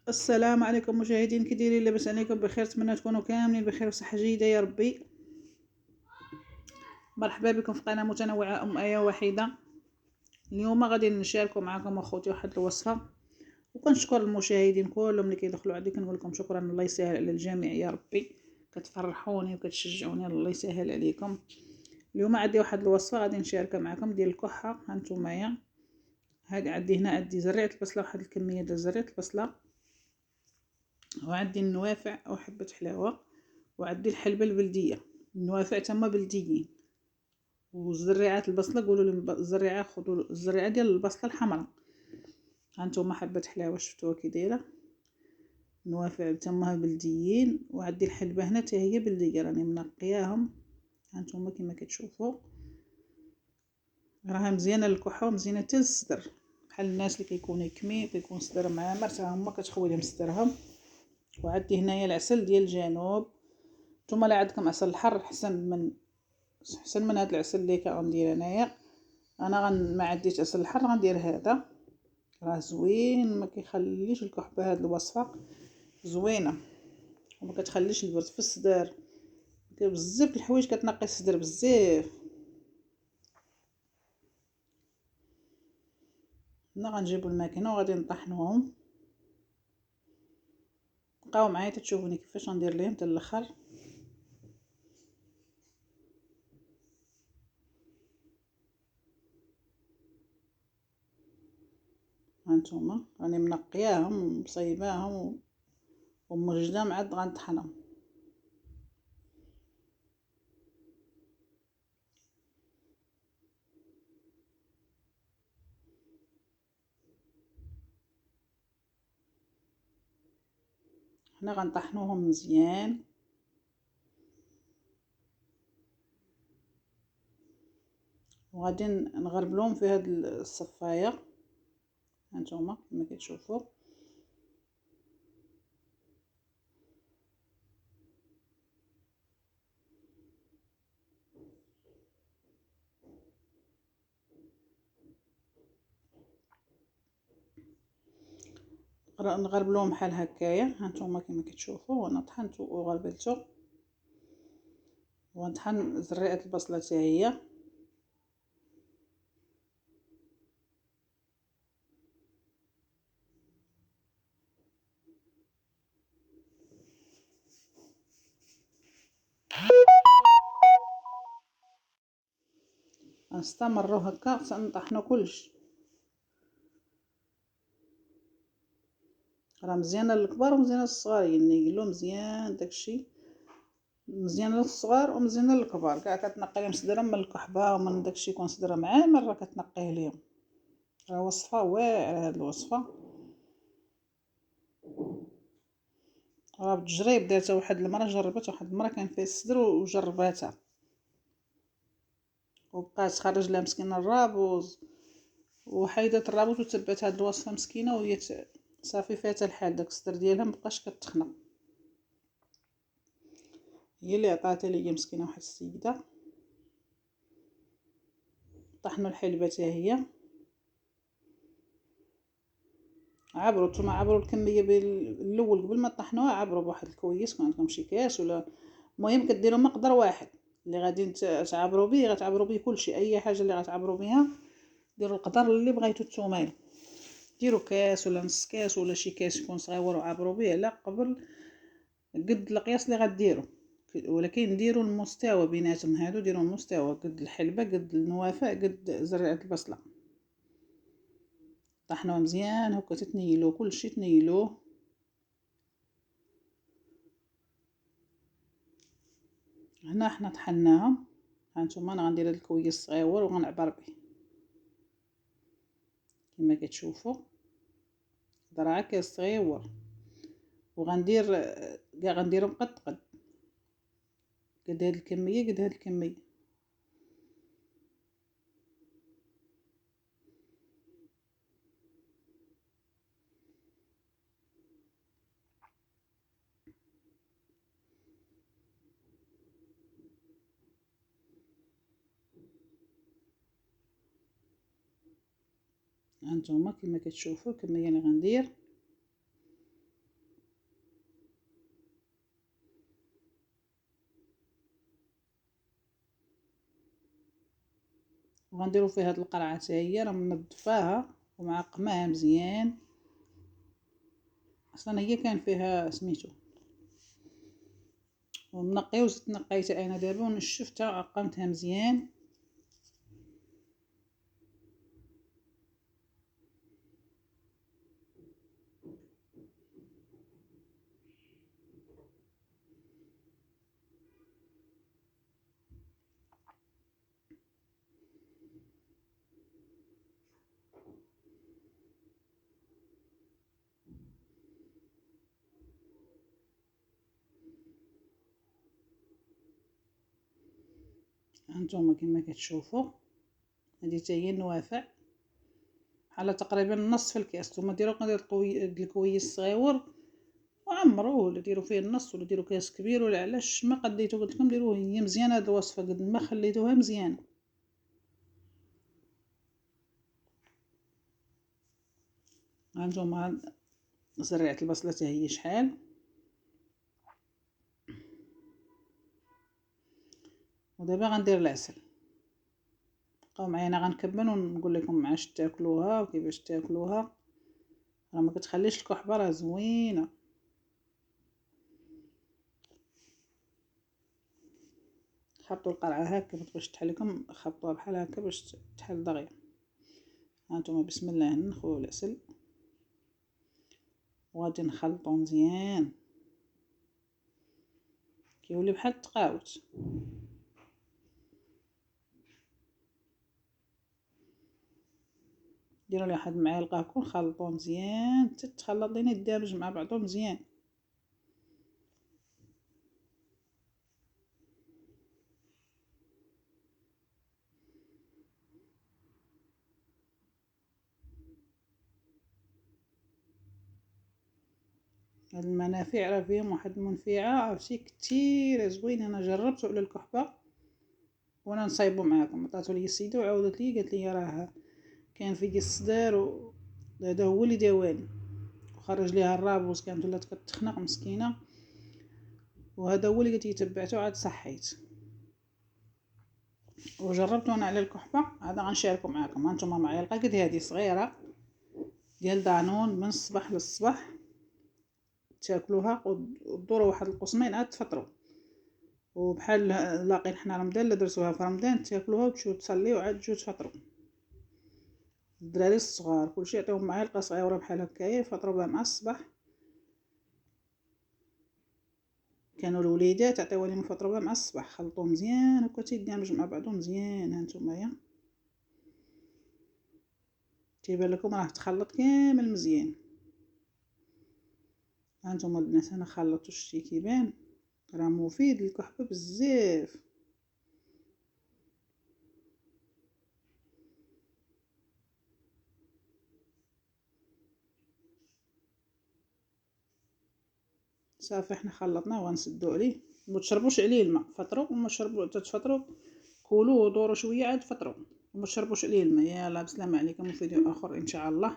السلام عليكم مشاهدين، كي دايرين؟ لاباس عليكم؟ بخير؟ نتمنى تكونوا كاملين بخير وصحه جيده يا ربي. مرحبا بكم في قناه متنوعه ايه وحيده. اليوم غادي نشاركوا معكم اخوتي واحد الوصفه، وكنشكر المشاهدين كلهم اللي كيدخلوا عندي، كنقول لكم شكرا، الله يسهل على الجميع يا ربي. كتفرحوني وكتشجعوني، الله يسهل عليكم. اليوم عندي واحد الوصفه غادي نشاركها معكم ديال الكحه. هانتوما هاد عندي هنا، عندي زريعه البصله، واحد الكميه ديال زريعه البصله، وعندي النوافع او حبه حلاوه، وعندي الحلبه البلديه. النوافع تما بلديين، وزريعات البصله قولوا لي الزريعه، خذوا الزريعه ديال البصله الحمراء. هانتوما حبه حلاوه شفتوها كي دايره. النوافع تما بلديين، وعندي الحلبه هنا حتى هي بلديه، راني منقياهم. هانتوما كما كتشوفوا راها مزيانه للكحه ومزيانه حتى للصدر، بحال الناس اللي كيكون يكمي كيكون صدرهم عامر حتى هما كتخوي لهم صدرهم. وعندي هنايا العسل ديال الجنوب. نتوما لا عندكم عسل الحر احسن من هذا العسل اللي كندير انايا. انا ما عنديش عسل الحر، غندير هذا، راه زوين، ما كيخليش الكحبه. هذه الوصفه زوينه وما كتخليش البرد في الصدر. بزاف الحوايج كتنقي الصدر بزاف. هنا غنجيبوا الماكينه وغادي نطحنوهم. بقاو معايا تشوفوني كيفاش غندير ليهم حتى الاخر. هانتوما راني منقياهم ومصيباهم وموجدهم، عاد غنطحنهم. هنا غنطحنوهم مزيان، وغادي نغربلهم في هاد الصفايه. هانتوما كما كتشوفوا نغربلوهم بحال هكايا. هانتوما كما كتشوفوا وانا طحنت وغربلته، ونطحن زريعه البصله حتى هي. نستمروا هكا حتى نطحنوا كلشي. راه مزيانه للكبار ومزيانه للصغارين، نقلو مزيان داكشي، مزيانه للصغار ومزيانه للكبار كاع. كتنقي لهم صدرهم من الكحبه ومن داكشي يكون صدرهم عامر، راه كتنقيه ليهم. راه وصفه واعره هاد الوصفه، راه بالتجريب دارتها واحد المره، جربت واحد المره كان فيه الصدر وجرباتها وبقات تخرج لها مسكينه الرابوز، وحيدت الرابط وتبات هاد الوصفه مسكينه، وهي صافي فاتها الحال، داك الصدر ديالها مبقاش كتخنق. هي اللي عطاتها ليا مسكينه واحد السيده. طحنوا الحلبه حتى هي، عبروا نتوما، عبروا الكميه الاول قبل ما طحنوها، عبروا بواحد الكويس، كون عندكم شي كاس ولا، المهم كديروا مقدار واحد اللي غادي تعبروا به. غتعبروا به كلشي، اي حاجه اللي غتعبروا بها ديروا القدر اللي بغيتو نتوما. ديروا كاس ولا نص كاس ولا شي كاس يكون صغيور وعبروا به على قبل قد القياس اللي غديروا، ولكن ديروا المستوى بيناتهم. هادو ديروا المستوى، قد الحلبه قد النوافع قد زريعه البصله. طحنوه مزيان هكا تتنيلوه كلشي، تنيلوه. هنا حنا طحناهم. هانتوما انا غندير هاد الكويس صغيور وغنعبر به كما كتشوفوا، درعا كاس صغيور. وغندير كاع غنديرهم قد قد هاد الكميه قد هاد الكميه. هانتوما كما كتشوفوا الكميه اللي غندير. وغنديرو فيها هاد القرعه حتى هي راه منظفاها ومعقماها مزيان. اصلا هي كان فيها سميتو ونقي وزدت نقيتها انا دابا ونشفتها وعقمتها مزيان. هانتوما كما كتشوفوا هذه حتى هي النوافع بحال تقريبا نص الكاس. نتوما ديروا قدر الكويس صغيور وعمروه ولا ديروا فيه النص ولا ديروا كاس كبير ولا علاش ما قديتو. قلت لكم ديروه هي مزيانه هاد الوصفه قد ما خليتوها مزيانه. هانتوما زرعت البصله حتى هي شحال. ودابا غندير العسل. بقاو معايا انا غنكمل ونقول لكم عاش تاكلوها وكيفاش تاكلوها. راه ما كتخليش الكحبه راه زوينه. خبطوا القرعه هكا باش تحل لكم، خبطوها بحال هكا باش تحل دغيا. هانتوما بسم الله نخويو العسل وغادي نخلطو مزيان كيولي بحال التقاوت. ديروا لي واحد المعلقه هكا ونخلطوه مزيان حتى تخلط لينا يدمج مع بعضو مزيان. هاد المنافع راه فيهم واحد المنفعه عرفتي كثيره زوينه. انا جربته على الكحبه وانا نصايبو معاكم. عطاتو لي السيده وعاودت لي قالت لي راه كان فيا الصدار وهذا هو اللي داواني وخرج ليها الرابوس كانت ولات كتخنق مسكينه. وهذا هو اللي قلت لي تبعته عاد صحيت وجربته انا على الكحبه. هذا غنشاركو معاكم. هانتوما معلقه قد هذه صغيره ديال دانون من الصباح للصباح تاكلوها ودوروا واحد القسمين عاد تفطروا. وبحال لاقين حنا رمضان لا درتوها في رمضان تاكلوها وتمشيو تصليو عاد تجيو تفطروا. الدراري الصغار كلشي عطيوهم معلقه صغيره بحال هكايا فطروا بها مع الصباح. كانوا الوليدات عطيوها لهم فطروا بها مع الصباح. خلطوه مزيان هكا تيدمج مع بعضو مزيان. هانتوما تيبان لكم راه تخلط كامل مزيان. هانتوما البنات انا خلطت شتي كيبان راه مفيد للكحبه بزاف. صافي حنا خلطناه وغنسدو عليه. ما تشربوش عليه الماء. فطروا وما تشربوا تتفطروا كولوا ودوروا شويه عاد فطروا وما تشربوش عليه الماء. يلا بسلامه عليكم وفيديو اخر ان شاء الله.